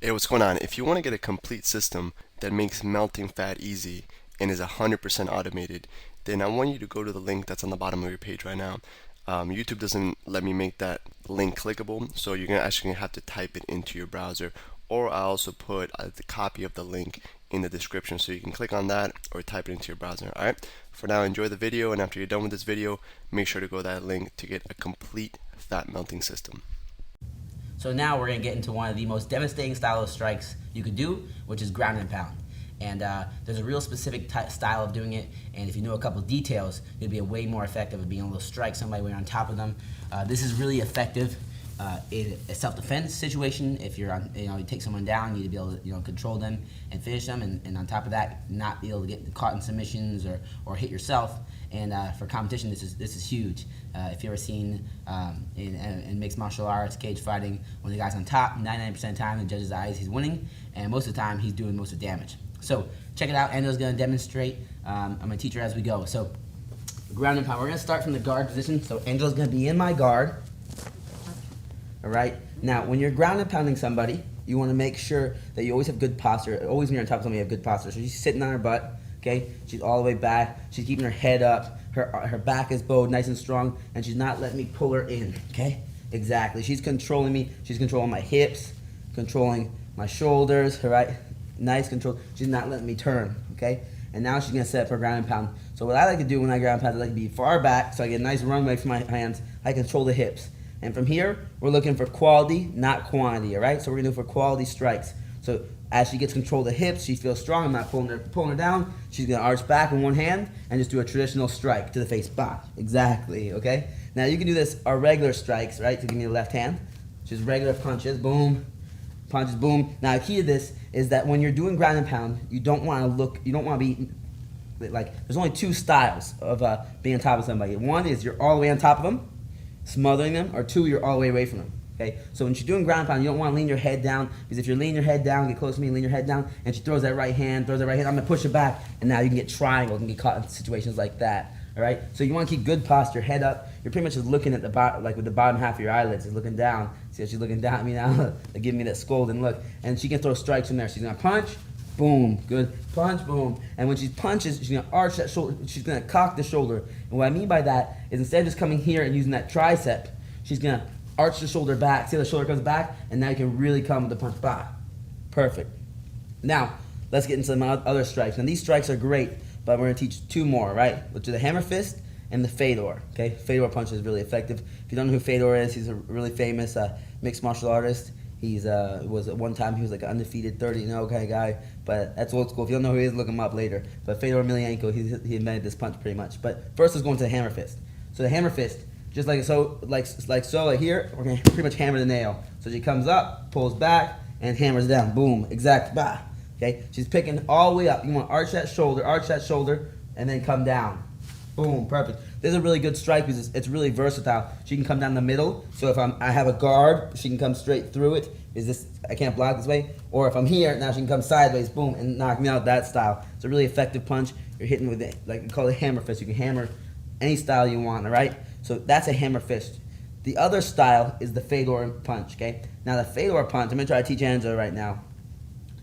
Hey, what's going on? If you want to get a complete system that makes melting fat easy and is 100% automated, then I want you to go to the link that's on the bottom of your page right now. YouTube doesn't let me make that link clickable, so you're actually gonna have to type it into your browser, or I also put the copy of the link in the description so you can click on that or type it into your browser. Alright, for now, enjoy the video, and after you're done with this video, make sure to go to that link to get a complete fat melting system. So now we're going to get into one of the most devastating style of strikes you could do, which is ground and pound. And there's a real specific style of doing it, and if you know a couple details, you'll be way more effective at being able to strike somebody when you're on top of them. This is really effective in a self-defense situation. If you're on, you take someone down, you need to be able to, control them and finish them, and on top of that, not be able to get caught in submissions or hit yourself. And for competition, this is huge. If you ever seen in mixed martial arts, cage fighting, when the guy's on top, 99% of the time, the judge's eyes, he's winning, and most of the time, he's doing most of the damage. So check it out. Endo's going to demonstrate. I'm going to teach her as we go. So ground and pound. We're going to start from the guard position. So Angel's going to be in my guard. All right. Now, when you're ground and pounding somebody, you want to make sure that you always have good posture. Always when you're on top of somebody, you have good posture. So she's sitting on her butt. Okay, she's all the way back. She's keeping her head up. Her back is bowed, nice and strong, and she's not letting me pull her in. Okay, exactly. She's controlling me. She's controlling my hips, controlling my shoulders. All right, nice control. She's not letting me turn. Okay, and now she's gonna set up her ground and pound. So what I like to do when I ground and pound, I like to be far back, so I get a nice runway for my hands. I control the hips, and from here we're looking for quality, not quantity. All right, so we're gonna do for quality strikes. So as she gets control of the hips, she feels strong. I'm not pulling her down. She's gonna arch back in one hand and just do a traditional strike to the face. Bah, exactly. Okay. Now you can do this our regular strikes, right? So give me the left hand, just regular punches, boom, punches, boom. Now the key to this is that when you're doing ground and pound, you don't want to be like. There's only two styles of being on top of somebody. One is you're all the way on top of them, smothering them, or two, you're all the way away from them. Okay, so when you're doing ground and pound, you don't want to lean your head down, because if you're leaning your head down, get close to me, lean your head down, and she throws that right hand, I'm going to push her back, and now you can get triangled and get caught in situations like that. All right, so you want to keep good posture, head up. You're pretty much just looking at the bottom, like with the bottom half of your eyelids, is looking down. See how she's looking down at me now? Giving me that scolding look, and she can throw strikes from there. She's going to punch, boom, good, punch, boom, and when she punches, she's going to arch that shoulder, she's going to cock the shoulder, and what I mean by that is instead of just coming here and using that tricep, she's going to arch the shoulder back. See how the shoulder comes back? And now you can really come with the punch back. Perfect. Now, let's get into some other strikes. And these strikes are great, but we're going to teach two more, right? Which are the hammer fist and the Fedor. Okay? Fedor punch is really effective. If you don't know who Fedor is, he's a really famous mixed martial artist. He's was at one time he was like an undefeated 30-0 kind of guy, but that's old school. If you don't know who he is, look him up later. But Fedor Emelianenko, he invented this punch pretty much. But first, let's go into the hammer fist. So the hammer fist, just like so, like here, we're gonna pretty much hammer the nail. So she comes up, pulls back, and hammers down. Boom, exact, bah. Okay, she's picking all the way up. You want to arch that shoulder, and then come down. Boom, perfect. This is a really good strike because it's really versatile. She can come down the middle. So if I have a guard, she can come straight through it. I can't block this way. Or if I'm here, now she can come sideways, boom, and knock me out that style. It's a really effective punch. You're hitting with it, like we call it hammer fist. You can hammer any style you want, all right? So that's a hammer fist. The other style is the Fedor punch, okay? Now the Fedor punch, I'm gonna try to teach Angela right now.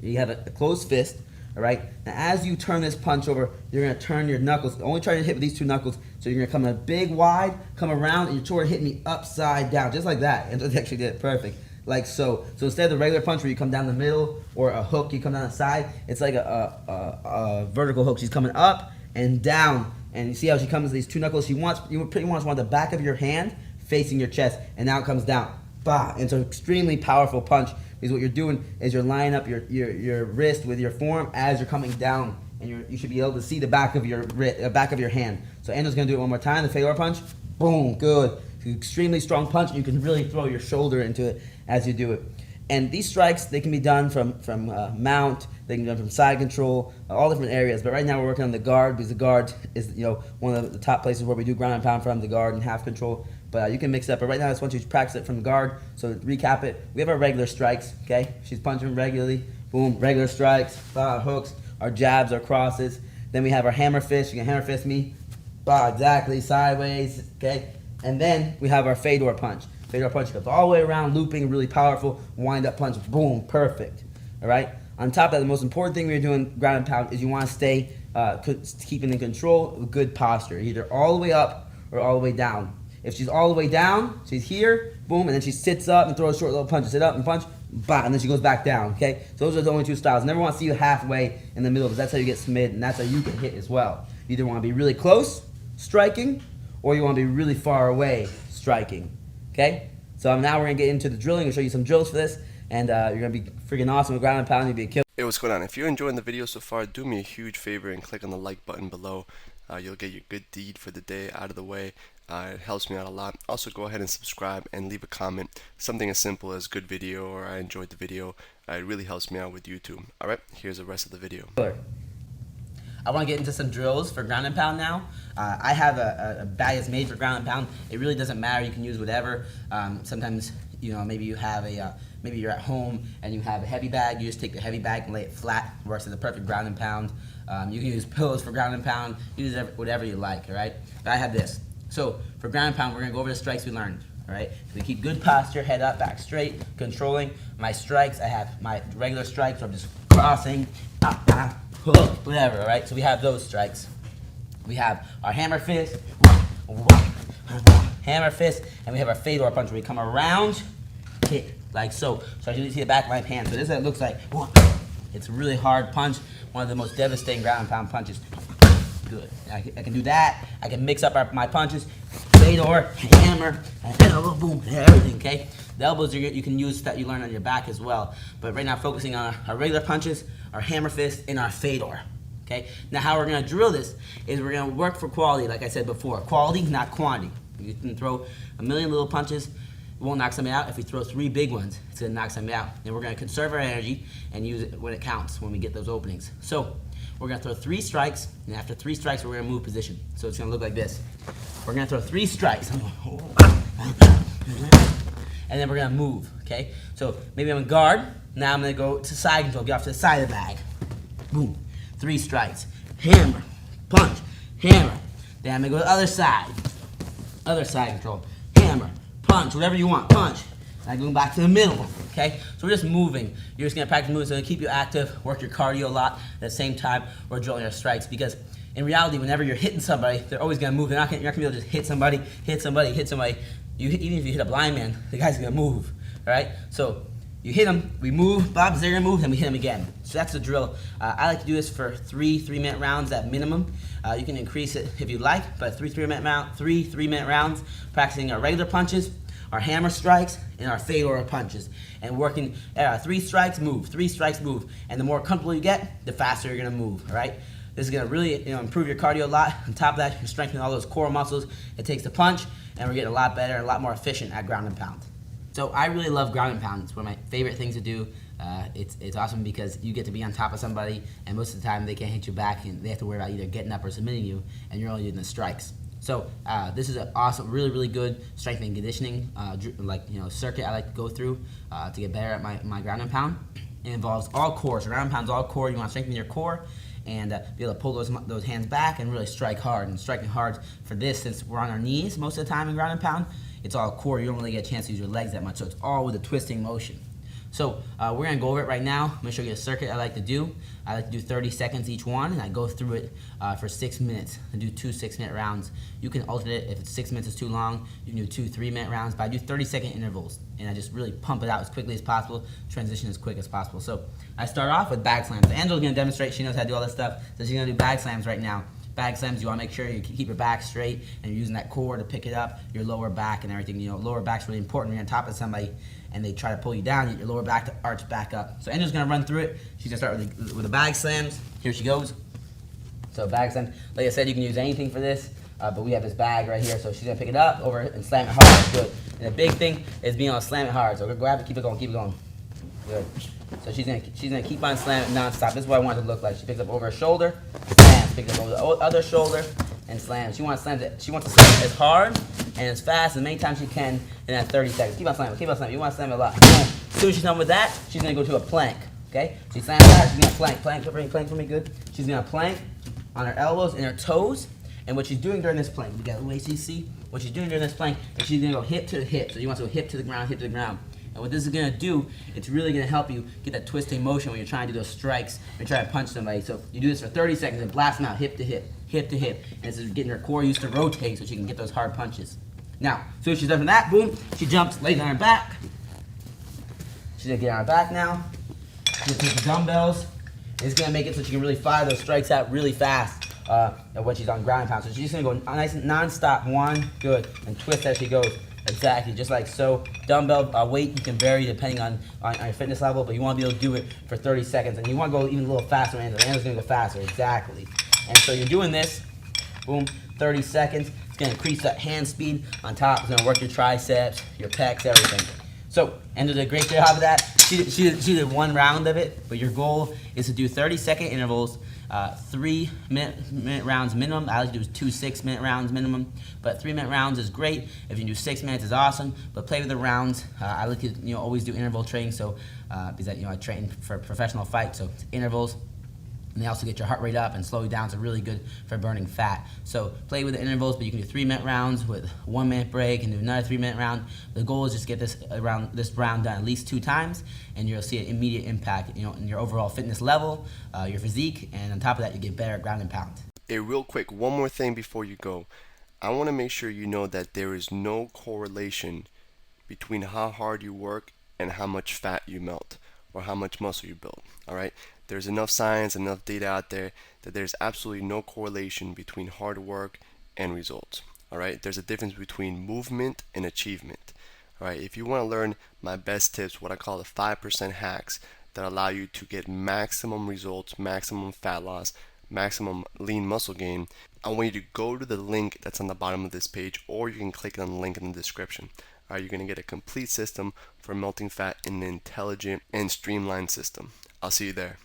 You have a closed fist, all right? Now as you turn this punch over, you're gonna turn your knuckles, only try to hit with these two knuckles, so you're gonna come a big wide, come around, and you're trying to hit me upside down, just like that. Angela actually did it perfect. Like so. So instead of the regular punch where you come down the middle, or a hook, you come down the side, it's like a vertical hook. She's coming up and down. And you see how she comes with these two knuckles? You pretty much want the back of your hand facing your chest, and now it comes down. Bah! And it's an extremely powerful punch, because what you're doing is you're lining up your wrist with your forearm as you're coming down, and you should be able to see the back of your hand. So Angel's gonna do it one more time. The Fedor punch. Boom! Good. It's an extremely strong punch, and you can really throw your shoulder into it as you do it. And these strikes, they can be done from mount, they can be done from side control, all different areas. But right now we're working on the guard, because the guard is one of the top places where we do ground and pound from, the guard and half control. But you can mix it up. But right now I just want you to practice it from the guard. So to recap it, we have our regular strikes, okay? She's punching regularly, boom, regular strikes, hooks, our jabs, our crosses. Then we have our hammer fist. You can hammer fist me, exactly, sideways, okay? And then we have our Fedor punch. Fedor punch goes all the way around, looping, really powerful. Wind up punch, boom, perfect. All right. On top of that, the most important thing when you're doing ground and pound is you want to stay keeping in control of good posture, either all the way up or all the way down. If she's all the way down, she's here, boom, and then she sits up and throws short little punches. Sit up and punch, bah, and then she goes back down, okay? So those are the only two styles. Never want to see you halfway in the middle, because that's how you get submitted, and that's how you get hit as well. You either want to be really close, striking, or you want to be really far away, striking, okay? So now we're going to get into the drilling. I'll show you some drills for this, and you're going to be freaking awesome with ground and pound. You'll be a killer. Hey, what's going on? If you're enjoying the video so far, do me a huge favor and click on the like button below. You'll get your good deed for the day out of the way. It helps me out a lot. Also, go ahead and subscribe and leave a comment. Something as simple as good video or I enjoyed the video. It really helps me out with YouTube. Alright, here's the rest of the video. I want to get into some drills for ground and pound now. I have a bag that's made for ground and pound. It really doesn't matter. You can use whatever. Sometimes, maybe you have maybe you're at home and you have a heavy bag. You just take the heavy bag and lay it flat. Works as a perfect ground and pound. You can use pillows for ground and pound. Use whatever you like, all right? But I have this. So for ground and pound, we're going to go over the strikes we learned, all right? So we keep good posture, head up, back straight, controlling. My strikes, I have my regular strikes, where I'm just crossing, hook, whatever, all right? So we have those strikes. We have our hammer fist, and we have our Fedor punch, where we come around, hit, like so. So as you see the back of my hand. So this is what it looks like. It's a really hard punch, one of the most devastating ground and pound punches. Good. I can do that. I can mix up my punches, Fedor, hammer, and elbow, boom, everything, okay? The elbows you can use that you learn on your back as well. But right now, focusing on our regular punches, our hammer fist, and our Fedor, okay? Now, how we're gonna drill this is we're gonna work for quality, like I said before. Quality, not quantity. You can throw a million little punches, it won't knock somebody out. If we throw 3 big ones, it's gonna knock somebody out. And we're gonna conserve our energy and use it when it counts, when we get those openings. So, we're going to throw 3 strikes, and after 3 strikes, we're going to move position. So it's going to look like this. We're going to throw 3 strikes, and then we're going to move, okay? So maybe I'm in guard. Now I'm going to go to side control, get off to the side of the bag. Boom. 3 strikes. Hammer, punch, hammer. Then I'm going to go to the other side. Other side control. Hammer, punch, whatever you want, punch. And going back to the middle, okay? So we're just moving. You're just gonna practice moving, so it'll keep you active, work your cardio a lot. At the same time, we're drilling our strikes, because in reality, whenever you're hitting somebody, they're always gonna move. You're not gonna be able to just hit somebody. Even if you hit a blind man, the guy's gonna move, all right? So you hit him, we move, Bob's there gonna move, then we hit him again. So that's the drill. I like to do this for 3 3-minute rounds at minimum. You can increase it if you like, but 3 3-minute rounds, practicing our regular punches, our hammer strikes, and our Fedor punches. And working 3 strikes, move, 3 strikes, move. And the more comfortable you get, the faster you're gonna move, all right? This is gonna really improve your cardio a lot. On top of that, you're strengthening all those core muscles. It takes the punch, and we're getting a lot better and a lot more efficient at ground and pound. So I really love ground and pound. It's one of my favorite things to do. It's awesome because you get to be on top of somebody, and most of the time they can't hit you back, and they have to worry about either getting up or submitting you, and you're only doing the strikes. So this is an awesome, really, really good strength and conditioning circuit I like to go through to get better at my ground and pound. It involves all core. So ground and pound's all core. You want to strengthen your core and be able to pull those hands back and really strike hard. And striking hard for this, since we're on our knees most of the time in ground and pound, it's all core. You don't really get a chance to use your legs that much. So it's all with a twisting motion. So we're going to go over it right now. I'm going to show you a circuit I like to do. I like to do 30 seconds each one, and I go through it for 6 minutes. I do 2 6-minute rounds. You can alternate. If it's 6 minutes is too long, you can do 2 3-minute rounds, but I do 30-second intervals, and I just really pump it out as quickly as possible, transition as quick as possible. So I start off with bag slams. Angela's going to demonstrate. She knows how to do all this stuff, so she's going to do bag slams right now. Bag slams, you want to make sure you keep your back straight and you're using that core to pick it up, your lower back and everything. Lower back's really important when you're on top of somebody and they try to pull you down, you get your lower back to arch back up. So Angela's going to run through it. She's going to start with the bag slams. Here she goes. So bag slams, like I said, you can use anything for this, but we have this bag right here. So she's going to pick it up over and slam it hard. Good. And the big thing is being able to slam it hard. So grab it, keep it going, keep it going. Good. So she's gonna keep on slamming non-stop. This is what I want it to look like. She picks up over her shoulder, slams, picks up over the other shoulder, and slams. She wants to slam it as hard and as fast as many times she can in that 30 seconds. Keep on slamming, keep on slamming. You want to slam it a lot. As soon as she's done with that, she's gonna go to a plank. Okay? She slams that, she's gonna plank for me, good. She's gonna plank on her elbows and her toes, And what she's doing during this plank, you got the ACC. What she's doing during this plank is she's gonna go hip to the hip. So you want to go hip to the ground, hip to the ground. And what this is gonna do, it's really gonna help you get that twisting motion when you're trying to do those strikes and try to punch somebody. So you do this for 30 seconds and blast them out hip to hip, hip to hip. And this is getting her core used to rotate so she can get those hard punches. Now, as soon as she's done that, boom, she jumps, lays on her back. She's gonna get on her back now. She's gonna take the dumbbells. It's gonna make it so she can really fire those strikes out really fast when she's on ground and pound. So she's just gonna go nice and non-stop, one, good, and twist as she goes. Exactly, just like so. Dumbbell weight you can vary depending on your fitness level, but you want to be able to do it for 30 seconds, and you want to go even a little faster. And the Anna's gonna go faster, exactly. And so you're doing this, boom, 30 seconds. It's gonna increase that hand speed on top. It's gonna work your triceps, your pecs, everything. So, Anna did a great job of that. She did 1 round of it, but your goal is to do 30-second intervals, 3-minute rounds minimum. I like to do 2 6-minute rounds minimum, but 3-minute rounds is great. If you can do 6 minutes, is awesome. But play with the rounds. I like to always do interval training, so because I train for professional fights, so it's intervals. And they also get your heart rate up and slow you down, so really good for burning fat. So play with the intervals, but you can do 3-minute rounds with 1-minute break and do another 3-minute round. The goal is just to get this round done at least 2 times, and you'll see an immediate impact, in your overall fitness level, your physique, and on top of that, you get better at ground and pound. Hey, real quick, one more thing before you go. I want to make sure you know that there is no correlation between how hard you work and how much fat you melt or how much muscle you build. All right? There's enough science, enough data out there that there's absolutely no correlation between hard work and results. All right? There's a difference between movement and achievement. All right? If you want to learn my best tips, what I call the 5% hacks that allow you to get maximum results, maximum fat loss, maximum lean muscle gain, I want you to go to the link that's on the bottom of this page, or you can click on the link in the description. All right, you're going to get a complete system for melting fat in an intelligent and streamlined system. I'll see you there.